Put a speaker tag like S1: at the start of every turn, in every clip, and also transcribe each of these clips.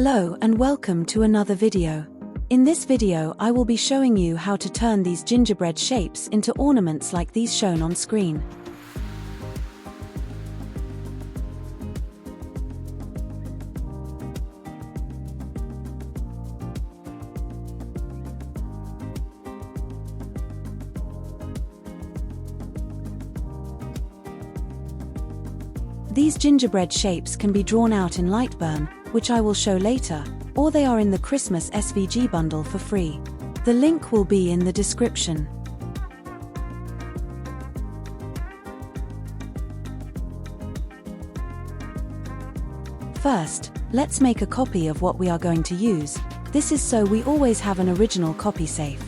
S1: Hello and welcome to another video. In this video I will be showing you how to turn these gingerbread shapes into ornaments like these shown on screen. These gingerbread shapes can be drawn out in lightburn, which I will show later, or they are in the Christmas SVG bundle for free. The link will be in the description. First, let's make a copy of what we are going to use. This is so we always have an original copy safe.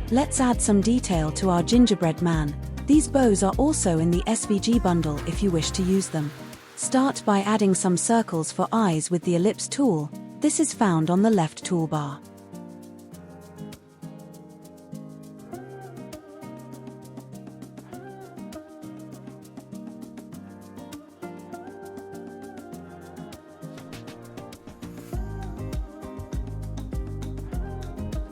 S1: Let's add some detail to our gingerbread man. These bows are also in the SVG bundle if you wish to use them. Start by adding some circles for eyes with the ellipse tool. This is found on the left toolbar.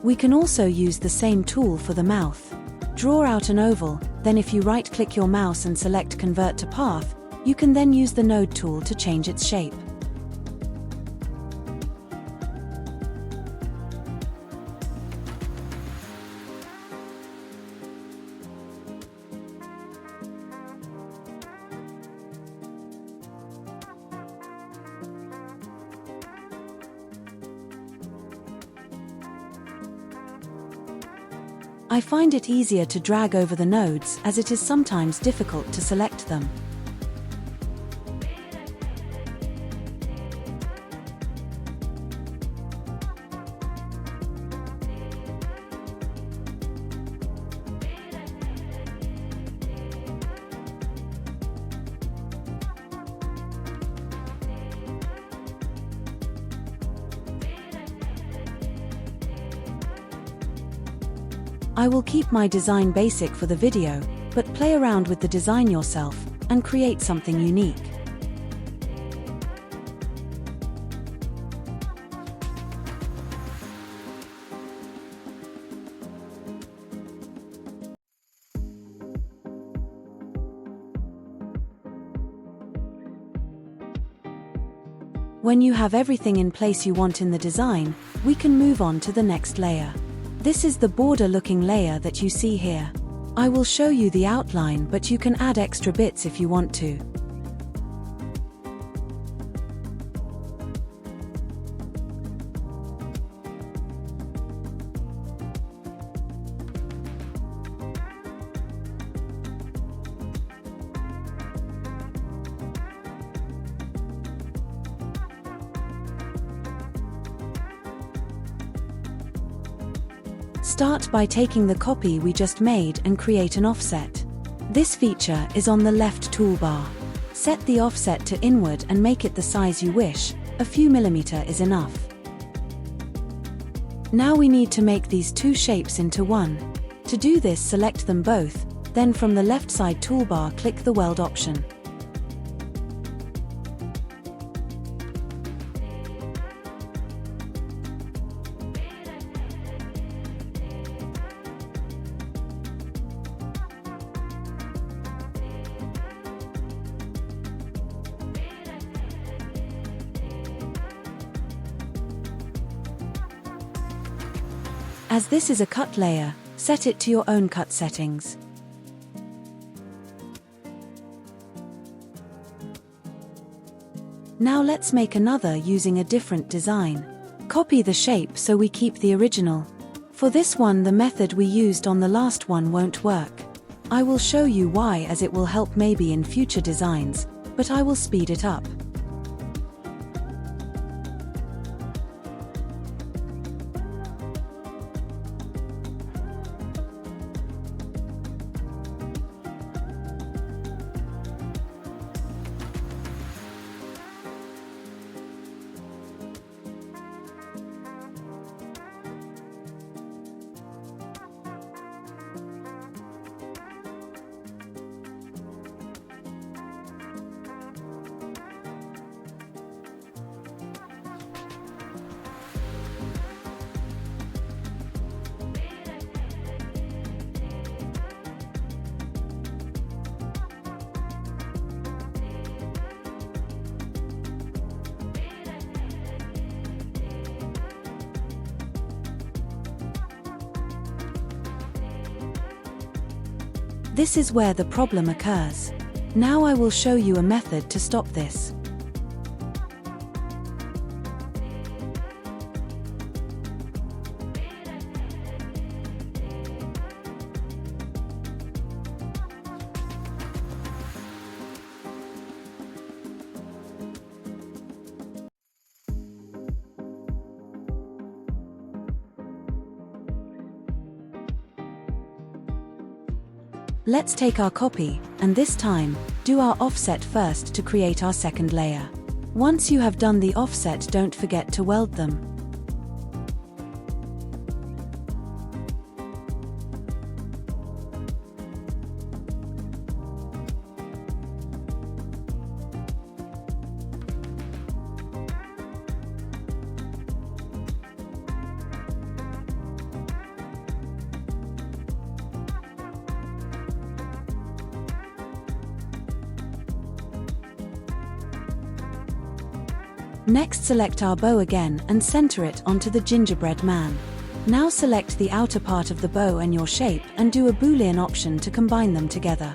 S1: We can also use the same tool for the mouth. Draw out an oval, then if you right-click your mouse and select Convert to Path, you can then use the node tool to change its shape. I find it easier to drag over the nodes as it is sometimes difficult to select them. I will keep my design basic for the video, but play around with the design yourself and create something unique. When you have everything in place you want in the design, we can move on to the next layer. This is the border-looking layer that you see here. I will show you the outline, but you can add extra bits if you want to. Start by taking the copy we just made and create an offset. This feature is on the left toolbar. Set the offset to inward and make it the size you wish. A few millimeter is enough. Now we need to make these two shapes into one. To do this, select them both, then from the left side toolbar click the weld option. As this is a cut layer, set it to your own cut settings. Now let's make another using a different design. Copy the shape so we keep the original. For this one the method we used on the last one won't work. I will show you why, as it will help maybe in future designs, but I will speed it up. This is where the problem occurs. Now I will show you a method to stop this. Let's take our copy, and this time, do our offset first to create our second layer. Once you have done the offset, don't forget to weld them. Next, select our bow again and center it onto the gingerbread man. Now select the outer part of the bow and your shape and do a Boolean option to combine them together.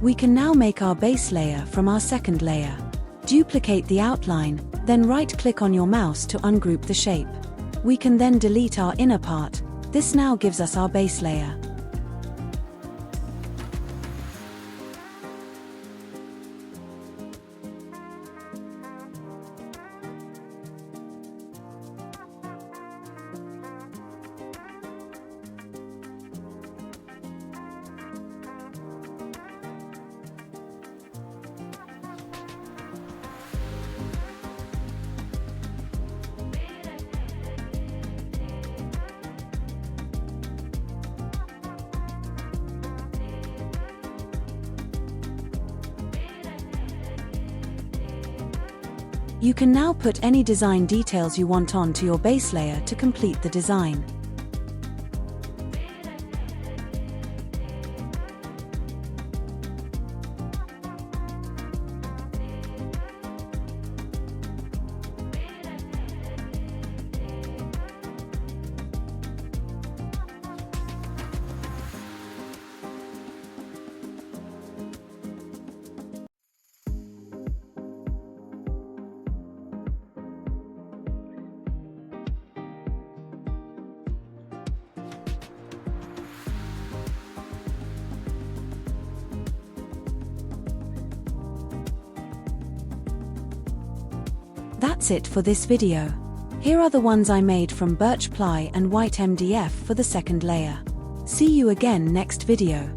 S1: We can now make our base layer from our second layer. Duplicate the outline, then right-click on your mouse to ungroup the shape. We can then delete our inner part. This now gives us our base layer. You can now put any design details you want onto your base layer to complete the design. That's it for this video. Here are the ones I made from birch ply and white MDF for the second layer. See you again next video.